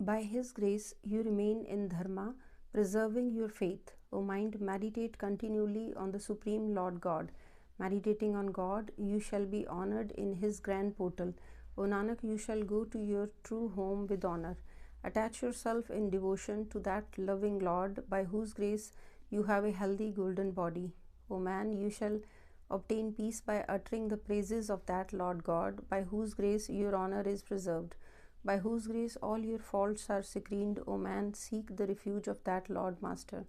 By His grace, you remain in Dharma, preserving your faith. O mind, meditate continually on the Supreme Lord God. Meditating on God, you shall be honored in His grand portal. O Nanak, you shall go to your true home with honor. Attach yourself in devotion to that loving Lord, by whose grace you have a healthy golden body. O man, you shall obtain peace by uttering the praises of that Lord God, by whose grace your honor is preserved. By whose grace all your faults are screened, O man, seek the refuge of that Lord Master.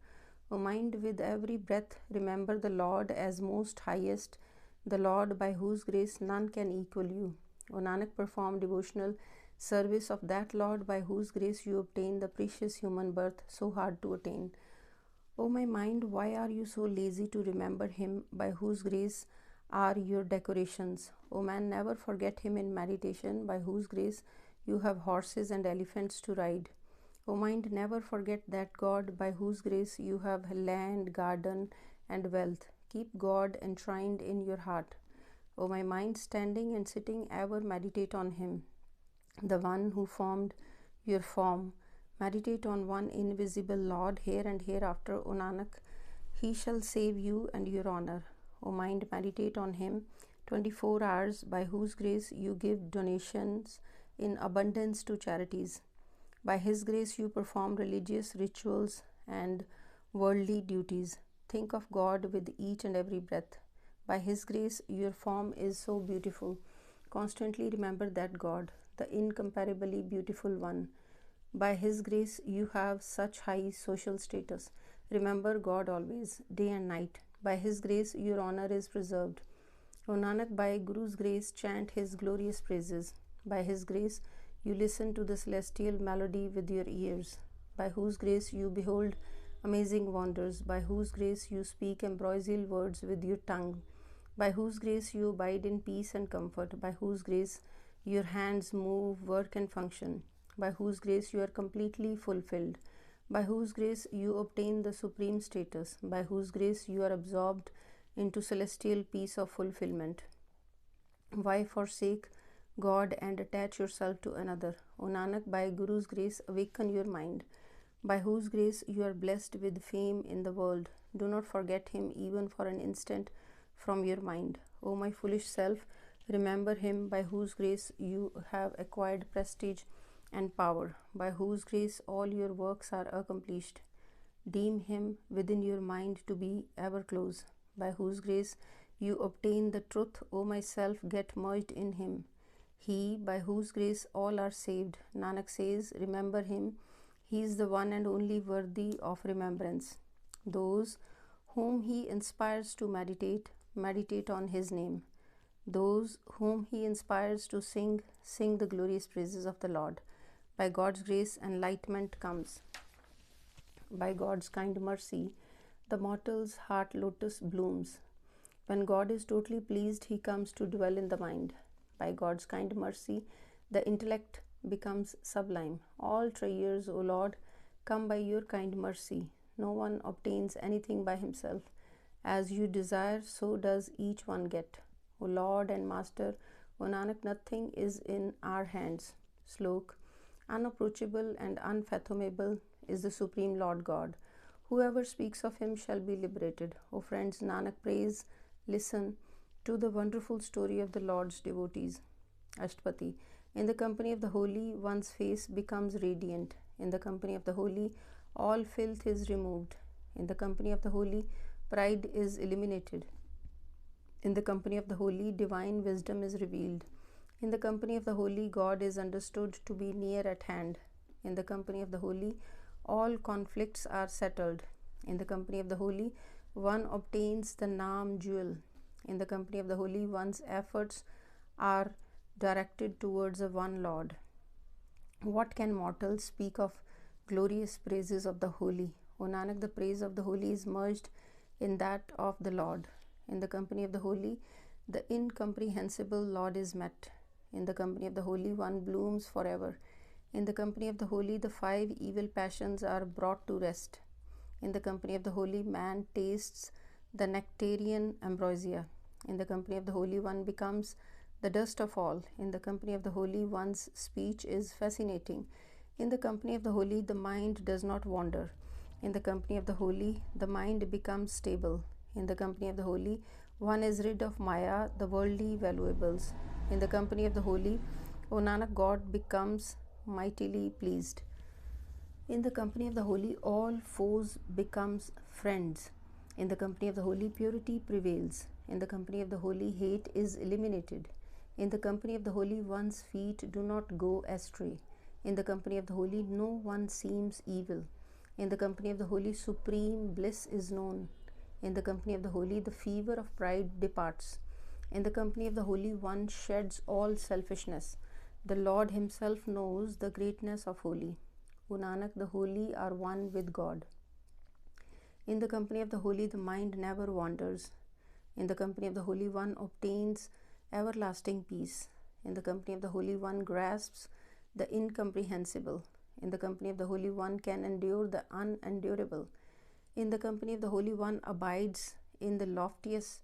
O mind, with every breath remember the Lord as most highest, the Lord by whose grace none can equal you. O Nanak, perform devotional service of that Lord by whose grace you obtain the precious human birth so hard to attain. O my mind, why are you so lazy to remember Him by whose grace are your decorations? O man, never forget Him in meditation, by whose grace you have horses and elephants to ride. O mind, never forget that God by whose grace you have land, garden, and wealth. Keep God enshrined in your heart. O my mind, standing and sitting ever meditate on Him, the one who formed your form. Meditate on one invisible Lord here and hereafter, O Nanak. He shall save you and your honor. O mind, meditate on Him 24 hours, by whose grace you give donations in abundance to charities. By His grace you perform religious rituals and worldly duties. Think of God with each and every breath. By His grace your form is so beautiful. Constantly remember that God, the incomparably beautiful one. By His grace you have such high social status. Remember God always, day and night. By His grace your honor is preserved. O Nanak, by Guru's grace chant His glorious praises. By His grace you listen to the celestial melody with your ears. By whose grace you behold amazing wonders. By whose grace you speak ambrosial words with your tongue. By whose grace you abide in peace and comfort. By whose grace your hands move, work, and function. By whose grace you are completely fulfilled. By whose grace you obtain the supreme status. By whose grace you are absorbed into celestial peace of fulfillment. Why forsake God and attach yourself to another? O Nanak, by Guru's grace awaken your mind. By whose grace you are blessed with fame in the world. Do not forget Him even for an instant from your mind. O my foolish self, remember Him by whose grace you have acquired prestige and power, by whose grace all your works are accomplished. Deem Him within your mind to be ever close. By whose grace you obtain the truth, O myself, get merged in Him. He, by whose grace all are saved. Nanak says, remember Him. He is the one and only worthy of remembrance. Those whom He inspires to meditate, meditate on His name. Those whom He inspires to sing, sing the glorious praises of the Lord. By God's grace, enlightenment comes. By God's kind mercy, the mortal's heart lotus blooms. When God is totally pleased, He comes to dwell in the mind. By God's kind mercy, the intellect becomes sublime. All treasures, O Lord, come by your kind mercy. No one obtains anything by himself. As you desire, so does each one get. O Lord and Master, O Nanak, nothing is in our hands. Slok, unapproachable and unfathomable is the Supreme Lord God. Whoever speaks of Him shall be liberated. O friends, Nanak prays, listen to the wonderful story of the Lord's devotees. Ashtapati, in the company of the holy, one's face becomes radiant. In the company of the holy, all filth is removed. In the company of the holy, pride is eliminated. In the company of the holy, divine wisdom is revealed. In the company of the holy, God is understood to be near at hand. In the company of the holy, all conflicts are settled. In the company of the holy, one obtains the Naam jewel. In the company of the holy, one's efforts are directed towards a one Lord. What can mortals speak of glorious praises of the holy? O Nanak, the praise of the holy is merged in that of the Lord. In the company of the holy, the incomprehensible Lord is met. In the company of the holy, one blooms forever. In the company of the holy, the 5 evil passions are brought to rest. In the company of the holy, man tastes the nectarian ambrosia. In the company of the holy, one becomes the dust of all. In the company of the holy, one's speech is fascinating. In the company of the holy, the mind does not wander. In the company of the holy, the mind becomes stable. In the company of the holy, one is rid of Maya, the worldly valuables. In the company of the holy, O Nanak, God becomes mightily pleased. In the company of the holy, all foes becomes friends. In the company of the holy, purity prevails. In the company of the holy, hate is eliminated. In the company of the holy, one's feet do not go astray. In the company of the holy, no one seems evil. In the company of the holy, supreme bliss is known. In the company of the holy, the fever of pride departs. In the company of the holy, one sheds all selfishness. The Lord himself knows the greatness of holy. O Nanak, the holy are one with God. In the company of the holy, the mind never wanders. In the company of the holy, one obtains everlasting peace. In the company of the holy, one grasps the incomprehensible. In the company of the holy, one can endure the unendurable. In the company of the holy, one abides in the loftiest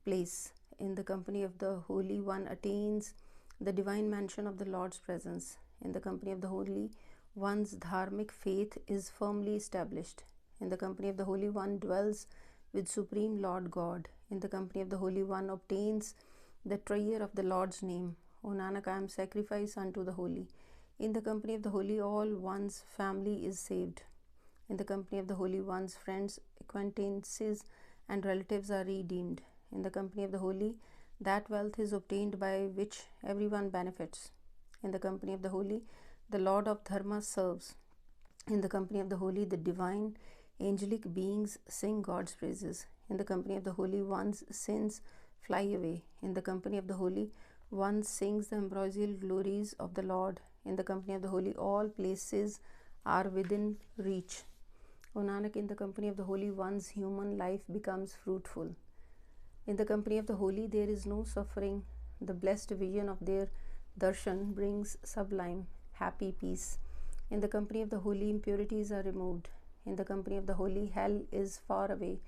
place. In the company of the holy, one attains the divine mansion of the Lord's presence. In the company of the holy, one's dharmic faith is firmly established. In the company of the holy, one dwells with Supreme Lord God. In the company of the holy, one obtains the treasure of the Lord's name. O Nanak, I am sacrifice unto the holy. In the company of the holy, all one's family is saved. In the company of the holy, one's friends, acquaintances, and relatives are redeemed. In the company of the holy, that wealth is obtained by which everyone benefits. In the company of the holy, the Lord of Dharma serves. In the company of the holy, the divine angelic beings sing God's praises. In the company of the holy, one's sins fly away. In the company of the holy, one sings the ambrosial glories of the Lord. In the company of the holy, all places are within reach. O Nanak, in the company of the holy, one's human life becomes fruitful. In the company of the holy, there is no suffering. The blessed vision of their darshan brings sublime, happy peace. In the company of the holy, impurities are removed. In the company of the holy, hell is far away.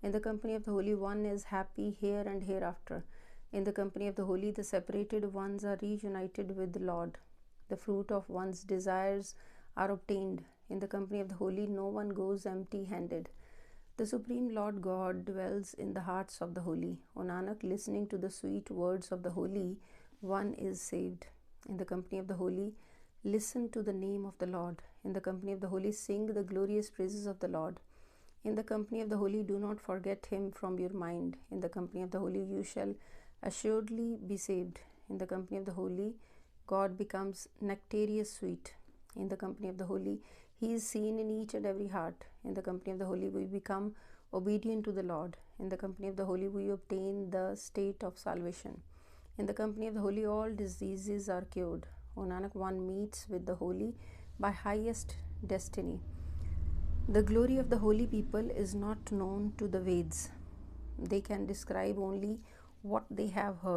In the company of the holy, one is happy here and hereafter. In the company of the holy, the separated ones are reunited with the Lord. The fruit of one's desires are obtained. In the company of the holy, no one goes empty-handed. The Supreme Lord God dwells in the hearts of the holy. O Nanak, listening to the sweet words of the holy, one is saved. In the company of the holy, listen to the name of the Lord. In the company of the holy, sing the glorious praises of the Lord. In the company of the holy, do not forget him from your mind. In the company of the holy, you shall assuredly be saved. In the company of the holy, God becomes nectarious sweet. In the company of the holy, he is seen in each and every heart. In the company of the holy, we become obedient to the Lord. In the company of the holy, we obtain the state of salvation. In the company of the holy, all diseases are cured. O Nanak, one meets with the holy by highest destiny. The glory of the holy people is not known to the Veds. They can describe only what they have heard.